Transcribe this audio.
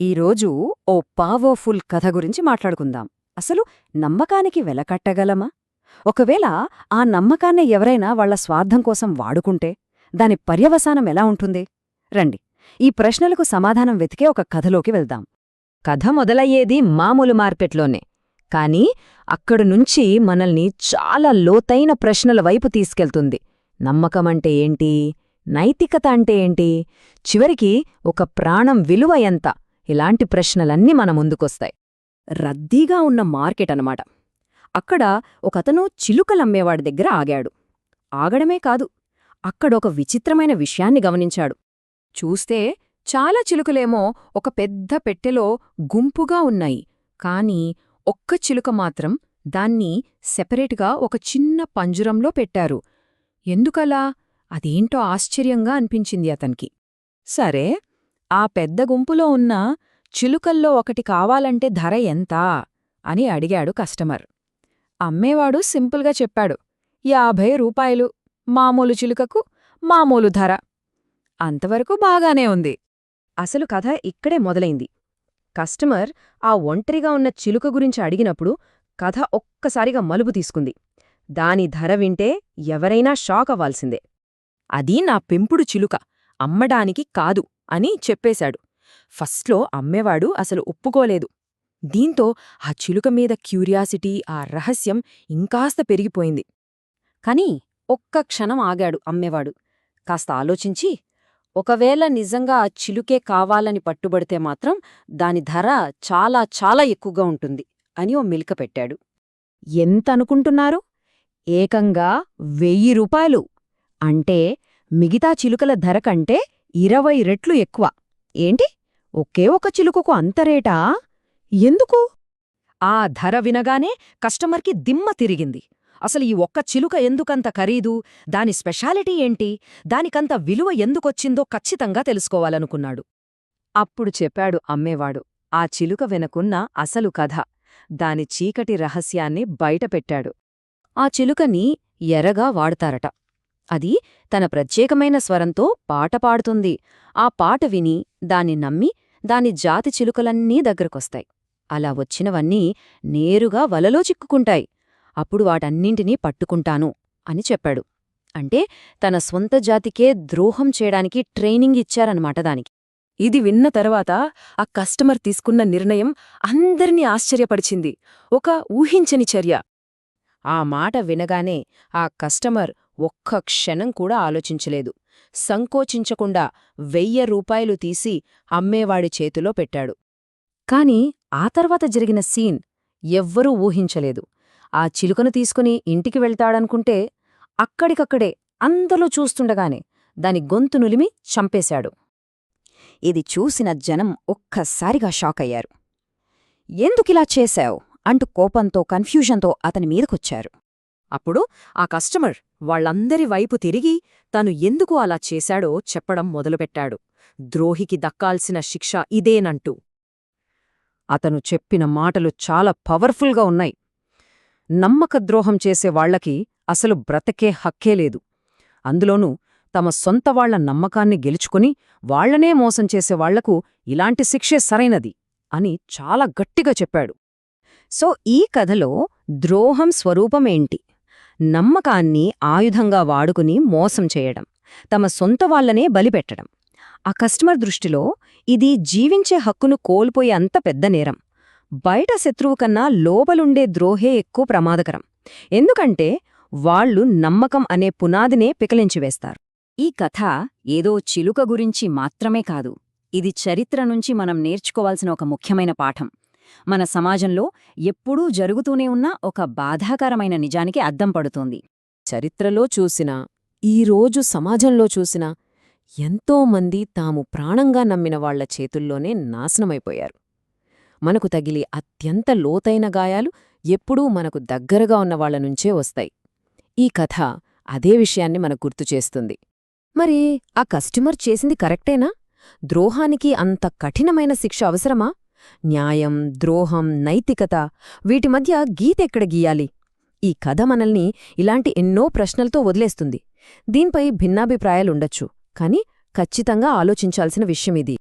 ఈరోజు ఓ పవర్ఫుల్ కథ గురించి మాట్లాడుకుందాం. అసలు నమ్మకానికి వెలకట్టగలమా? ఒకవేళ ఆ నమ్మకాన్నే ఎవరైనా వాళ్ల స్వార్థం కోసం వాడుకుంటే దాని పర్యవసానం ఎలా ఉంటుంది? రండి, ఈ ప్రశ్నలకు సమాధానం వెతికే ఒక కథలోకి వెళ్దాం. కథ మొదలయ్యేది మామూలు మార్కెట్లోనే, కానీ అక్కడునుంచి మనల్ని చాలా లోతైన ప్రశ్నల వైపు తీసుకెళ్తుంది. నమ్మకమంటే ఏంటి? నైతికత అంటే ఏంటి? చివరికి ఒక ప్రాణం విలువ ఎంత? ఇలాంటి ప్రశ్నలన్నీ మన ముందుకొస్తాయి. రద్దీగా ఉన్న మార్కెట్ అనమాట. అక్కడ ఒకతను చిలుకలమ్మేవాడి దగ్గర ఆగాడు. ఆగడమే కాదు, అక్కడొక విచిత్రమైన విషయాన్ని గమనించాడు. చూస్తే చాలా చిలుకలేమో ఒక పెద్ద పెట్టెలో గుంపుగా ఉన్నాయి, కాని ఒక్క చిలుక మాత్రం దాన్ని సెపరేట్గా ఒక చిన్న పంజరంలో పెట్టారు. ఎందుకలా? అదేంటో ఆశ్చర్యంగా అనిపించింది అతనికి. సరే, ఆ పెద్ద గుంపులో ఉన్న చిలుకల్లో ఒకటి కావాలంటే ధర ఎంత అని అడిగాడు కస్టమర్. అమ్మేవాడు సింపుల్గా చెప్పాడు, 50 రూపాయలు, మామూలు చిలుకకు మామూలు ధర. అంతవరకు బాగానే ఉంది. అసలు కథ ఇక్కడే మొదలైంది. కస్టమర్ ఆ ఒంటరిగా ఉన్న చిలుక గురించి అడిగినప్పుడు కథ ఒక్కసారిగా మలుపు తీసుకుంది. దాని ధర వింటే ఎవరైనా షాక్ అవ్వాల్సిందే. అది నా పెంపుడు చిలుక, అమ్మడానికి కాదు అని చెప్పేశాడు. ఫస్ట్లో అమ్మేవాడు అసలు ఒప్పుకోలేదు. దీంతో ఆ చిలుక మీద క్యూరియాసిటీ, ఆ రహస్యం ఇంకాస్త పెరిగిపోయింది. కాని ఒక్క క్షణం ఆగాడు అమ్మేవాడు. కాస్త ఆలోచించి, ఒకవేళ నిజంగా ఆ చిలుకే కావాలని పట్టుబడితే మాత్రం దాని ధర చాలా చాలా ఎక్కువగా ఉంటుంది అని ఓ మెలిక పెట్టాడు. ఎంతనుకుంటున్నారు? ఏకంగా 1000 రూపాయలు! అంటే మిగతా చిలుకల ధర కంటే 20 రెట్లు ఎక్కువ. ఏంటి, ఒకే ఒక చిలుకకు అంత రేటా? ఎందుకు? ఆ ధర వినగానే కస్టమర్కి దిమ్మ తిరిగింది. అసలు ఈ ఒక్క చిలుక ఎందుకంత ఖరీదు? దాని స్పెషాలిటీ ఏంటి? దానికంత విలువ ఎందుకొచ్చిందో ఖచ్చితంగా తెలుసుకోవాలనుకున్నాడు. అప్పుడు చెప్పాడు అమ్మేవాడు ఆ చిలుక వెనకున్న అసలు కథ. దాని చీకటి రహస్యాన్ని బయటపెట్టాడు. ఆ చిలుకని ఎరగా వాడతారట. అది తన ప్రత్యేకమైన స్వరంతో పాట పాడుతుంది. ఆ పాట విని దాన్ని నమ్మి దాని జాతి చిలుకలన్నీ దగ్గరకొస్తాయి. అలా వచ్చినవన్నీ నేరుగా వలలో చిక్కుకుంటాయి. అప్పుడు వాటన్నింటినీ పట్టుకుంటాను అని చెప్పాడు. అంటే తన స్వంత జాతికే ద్రోహం చేయడానికి ట్రైనింగ్ ఇచ్చారన్నమాట దానికి. ఇది విన్న తర్వాత ఆ కస్టమర్ తీసుకున్న నిర్ణయం అందరినీ ఆశ్చర్యపరిచింది. ఒక ఊహించని చర్య. ఆ మాట వినగానే ఆ కస్టమర్ ఒక్క క్షణం కూడా ఆలోచించలేదు. సంకోచించకుండా 1000 రూపాయలు తీసి అమ్మేవాడి చేతిలో పెట్టాడు. కాని ఆ తర్వాత జరిగిన సీన్ ఎవ్వరూ ఊహించలేదు. ఆ చిలుకను తీసుకుని ఇంటికి వెళ్తాడనుకుంటే అక్కడికక్కడే అందరూ చూస్తుండగానే దాని గొంతు నులిమి చంపేశాడు. ఇది చూసిన జనం ఒక్కసారిగా షాకయ్యారు. ఎందుకిలా చేశావు అంటూ కోపంతో, కన్ఫ్యూజన్తో అతని మీదకొచ్చారు. అప్పుడు ఆ కస్టమర్ వాళ్లందరి వైపు తిరిగి తను ఎందుకు అలా చేశాడో చెప్పడం మొదలుపెట్టాడు. ద్రోహికి దక్కాల్సిన శిక్ష ఇదేనంటూ. అతను చెప్పిన మాటలు చాలా పవర్ఫుల్గా ఉన్నాయి. నమ్మకద్రోహం చేసేవాళ్లకి అసలు బ్రతకే హక్కేలేదు. అందులోనూ తమ సొంతవాళ్ల నమ్మకాన్ని గెలుచుకుని వాళ్లనే మోసం చేసేవాళ్లకు ఇలాంటి శిక్షే సరైనది అని చాలా గట్టిగా చెప్పాడు. సో ఈ కథలో ద్రోహం స్వరూపమేంటి? నమ్మకాన్ని ఆయుధంగా వాడుకుని మోసం చేయడం, తమ సొంతవాళ్లనే బలిపెట్టడం. ఆ కస్టమర్ దృష్టిలో ఇది జీవించే హక్కును కోల్పోయే అంత పెద్ద నేరం. బయట శత్రువు కన్నా లోపలుండే ద్రోహే ఎక్కువ ప్రమాదకరం. ఎందుకంటే వాళ్లు నమ్మకం అనే పునాదినే పికలించివేస్తారు. ఈ కథ ఏదో చిలుక గురించి మాత్రమే కాదు. ఇది చరిత్ర నుంచి మనం నేర్చుకోవాల్సిన ఒక ముఖ్యమైన పాఠం. మన సమాజంలో ఎప్పుడూ జరుగుతూనే ఉన్న ఒక బాధాకరమైన నిజానికి అద్దం పడుతోంది. చరిత్రలో చూసినా, ఈరోజు సమాజంలో చూసినా ఎంతోమంది తాము ప్రాణంగా నమ్మిన వాళ్ల చేతుల్లోనే నాశనమైపోయారు. మనకు తగిలే అత్యంత లోతైన గాయాలు ఎప్పుడూ మనకు దగ్గరగా ఉన్నవాళ్ల నుంచే వస్తాయి. ఈ కథ అదే విషయాన్ని మనకు గుర్తుచేస్తుంది. మరి ఆ కస్టమర్ చేసింది కరెక్టేనా? ద్రోహానికి అంత కఠినమైన శిక్ష అవసరమా? న్యాయం, ద్రోహం, నైతికత, వీటి మధ్య గీతెక్కడ గీయాలి? ఈ కథ మనల్ని ఇలాంటి ఎన్నో ప్రశ్నలతో వదిలేస్తుంది. దీనిపై భిన్నాభిప్రాయాలుండొచ్చు, కాని ఖచ్చితంగా ఆలోచించాల్సిన విషయమిది.